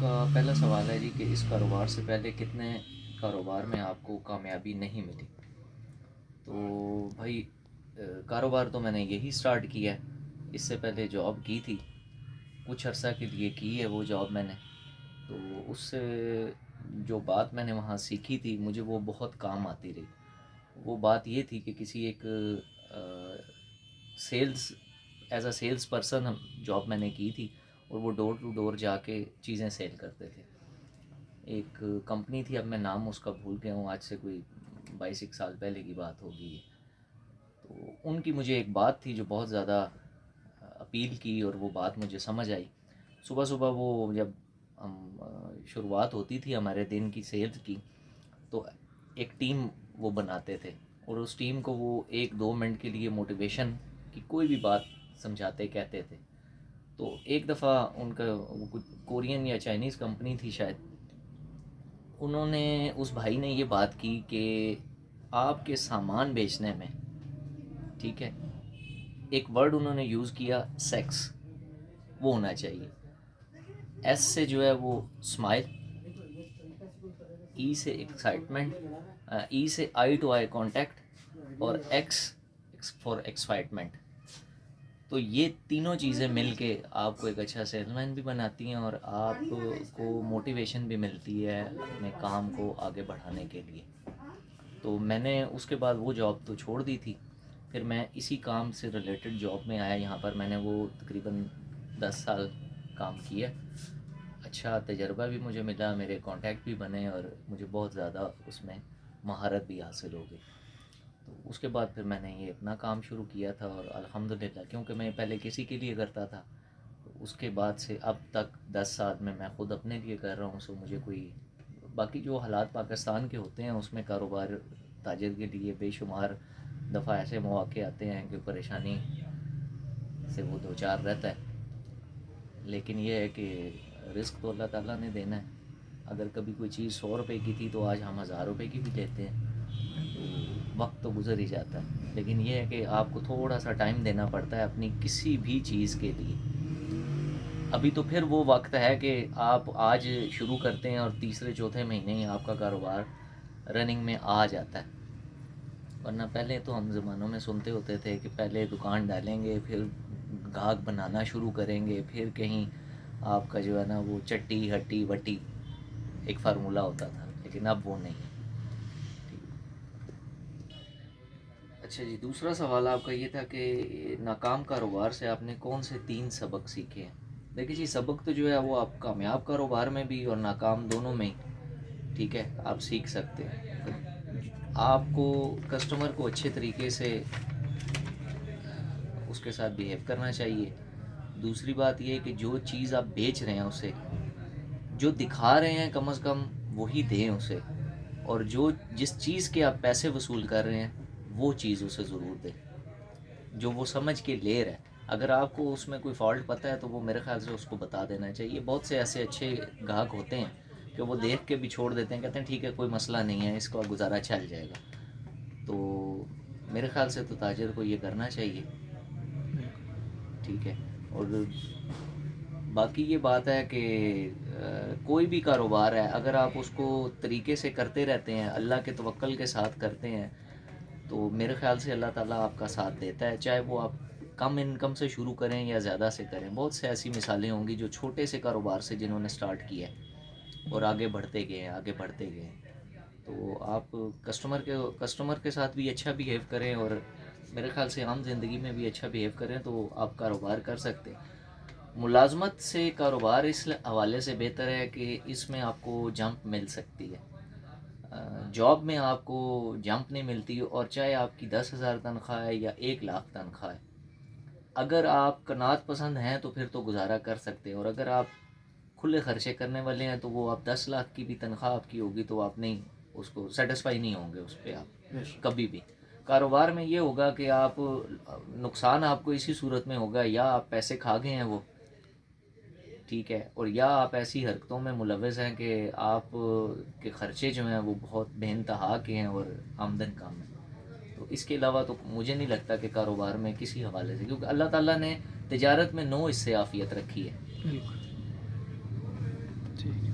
کا پہلا سوال ہے جی کہ اس کاروبار سے پہلے کتنے کاروبار میں آپ کو کامیابی نہیں ملی؟ تو بھائی کاروبار تو میں نے یہی سٹارٹ کیا ہے. اس سے پہلے جاب کی تھی، کچھ عرصہ کے لیے کی ہے وہ جاب میں نے. تو اس سے جو بات میں نے وہاں سیکھی تھی مجھے وہ بہت کام آتی رہی. وہ بات یہ تھی کہ کسی ایک sales as a salesperson job میں نے کی تھی، اور وہ ڈور ٹو ڈور جا کے چیزیں سیل کرتے تھے. ایک کمپنی تھی، اب میں نام اس کا بھول گیا ہوں، آج سے کوئی 22 سال پہلے کی بات ہوگی. تو ان کی مجھے ایک بات تھی جو بہت زیادہ اپیل کی، اور وہ بات مجھے سمجھ آئی. صبح صبح وہ جب ہم شروعات ہوتی تھی ہمارے دن کی سیلز کی، تو ایک ٹیم وہ بناتے تھے، اور اس ٹیم کو وہ 1-2 منٹ کے لیے موٹیویشن کی کوئی بھی بات سمجھاتے کہتے تھے. تو ایک دفعہ ان کا کورین یا چائنیز کمپنی تھی شاید، انہوں نے اس بھائی نے یہ بات کی کہ آپ کے سامان بیچنے میں، ٹھیک ہے، ایک ورڈ انہوں نے یوز کیا، سیکس، وہ ہونا چاہیے. ایس سے جو ہے وہ اسمائل، ای سے ایکسائٹمنٹ، ای سے آئی ٹو آئی کانٹیکٹ، اور ایکس فار ایکسائٹمنٹ. تو یہ تینوں چیزیں مل کے آپ کو ایک اچھا سیلس مین بھی بناتی ہیں، اور آپ کو موٹیویشن بھی ملتی ہے اپنے کام کو آگے بڑھانے کے لیے. تو میں نے اس کے بعد وہ جاب تو چھوڑ دی تھی. پھر میں اسی کام سے ریلیٹڈ جاب میں آیا. یہاں پر میں نے وہ تقریباً 10 سال کام کیا. اچھا تجربہ بھی مجھے ملا، میرے کانٹیکٹ بھی بنے، اور مجھے بہت زیادہ اس میں مہارت بھی حاصل ہو گئی. تو اس کے بعد پھر میں نے یہ اپنا کام شروع کیا تھا، اور الحمدللہ کیونکہ میں پہلے کسی کے لیے کرتا تھا، اس کے بعد سے اب تک 10 سال میں خود اپنے لیے کر رہا ہوں. سو مجھے کوئی باقی جو حالات پاکستان کے ہوتے ہیں اس میں کاروبار تاجر کے لیے بے شمار دفعہ ایسے مواقع آتے ہیں کہ پریشانی سے وہ دو چار رہتا ہے. لیکن یہ ہے کہ رزق تو اللہ تعالیٰ نے دینا ہے. اگر کبھی کوئی چیز 100 روپے کی تھی تو آج ہم 1000 روپے کی بھی لیتے ہیں. تو وقت تو گزر ہی جاتا ہے، لیکن یہ ہے کہ آپ کو تھوڑا سا ٹائم دینا پڑتا ہے اپنی کسی بھی چیز کے لیے. ابھی تو پھر وہ وقت ہے کہ آپ آج شروع کرتے ہیں اور تیسرے چوتھے مہینے ہی آپ کا کاروبار رننگ میں آ جاتا ہے. ورنہ پہلے تو ہم زمانوں میں سنتے ہوتے تھے کہ پہلے دکان ڈالیں گے، پھر گاہک بنانا شروع کریں گے، پھر کہیں آپ کا جو ہے نا وہ چٹی ہٹی وٹی ایک فارمولہ ہوتا تھا. لیکن اب وہ نہیں. اچھا جی، دوسرا سوال آپ کا یہ تھا کہ ناکام کاروبار سے آپ نے کون سے 3 سبق سیکھے ہیں؟ دیکھیے جی، سبق تو جو ہے وہ آپ کامیاب کاروبار میں بھی اور ناکام دونوں میں ہی، ٹھیک ہے، آپ سیکھ سکتے ہیں. آپ کو کسٹمر کو اچھے طریقے سے اس کے ساتھ بیہیو کرنا چاہیے. دوسری بات یہ کہ جو چیز آپ بیچ رہے ہیں اسے جو دکھا رہے ہیں کم از کم وہی دیں اسے، اور جس چیز کے آپ پیسے وصول کر رہے ہیں وہ چیز اسے ضرور دیں جو وہ سمجھ کے لے رہا ہے. اگر آپ کو اس میں کوئی فالٹ پتہ ہے تو وہ میرے خیال سے اس کو بتا دینا چاہیے. بہت سے ایسے اچھے گاہک ہوتے ہیں کہ وہ دیکھ کے بھی چھوڑ دیتے ہیں، کہتے ہیں ٹھیک ہے کوئی مسئلہ نہیں ہے، اس کا گزارا چل جائے گا. تو میرے خیال سے تو تاجر کو یہ کرنا چاہیے، ٹھیک ہے. اور باقی یہ بات ہے کہ کوئی بھی کاروبار ہے اگر آپ اس کو طریقے سے کرتے رہتے ہیں، اللہ کے توکل کے ساتھ کرتے ہیں، تو میرے خیال سے اللہ تعالیٰ آپ کا ساتھ دیتا ہے. چاہے وہ آپ کم انکم سے شروع کریں یا زیادہ سے کریں. بہت سے ایسی مثالیں ہوں گی جو چھوٹے سے کاروبار سے جنہوں نے سٹارٹ کیا ہے اور آگے بڑھتے گئے آگے بڑھتے گئے. تو آپ کسٹمر کے ساتھ بھی اچھا بیہیو کریں، اور میرے خیال سے عام زندگی میں بھی اچھا بیہیو کریں تو آپ کاروبار کر سکتے ہیں. ملازمت سے کاروبار اس حوالے سے بہتر ہے کہ اس میں آپ کو جمپ مل سکتی ہے. جاب میں آپ کو جمپ نہیں ملتی، اور چاہے آپ کی 10,000 تنخواہ ہے یا 1,00,000 تنخواہ ہے. اگر آپ قناعت پسند ہیں تو پھر تو گزارا کر سکتے ہیں، اور اگر آپ کھلے خرچے کرنے والے ہیں تو وہ آپ 10,00,000 کی بھی تنخواہ آپ کی ہوگی تو آپ نہیں اس کو سیٹسفائی نہیں ہوں گے اس پہ آپ کبھی بھی. کاروبار میں یہ ہوگا کہ آپ نقصان آپ کو اسی صورت میں ہوگا، یا آپ پیسے کھا گئے ہیں وہ، ٹھیک ہے، اور یا آپ ایسی حرکتوں میں ملوث ہیں کہ آپ کے خرچے جو ہیں وہ بہت بے انتہا کے ہیں اور آمدن کم ہے. تو اس کے علاوہ تو مجھے نہیں لگتا کہ کاروبار میں کسی حوالے سے، کیونکہ اللہ تعالیٰ نے تجارت میں 9 اس سے عافیت رکھی ہے. بالکل ٹھیک.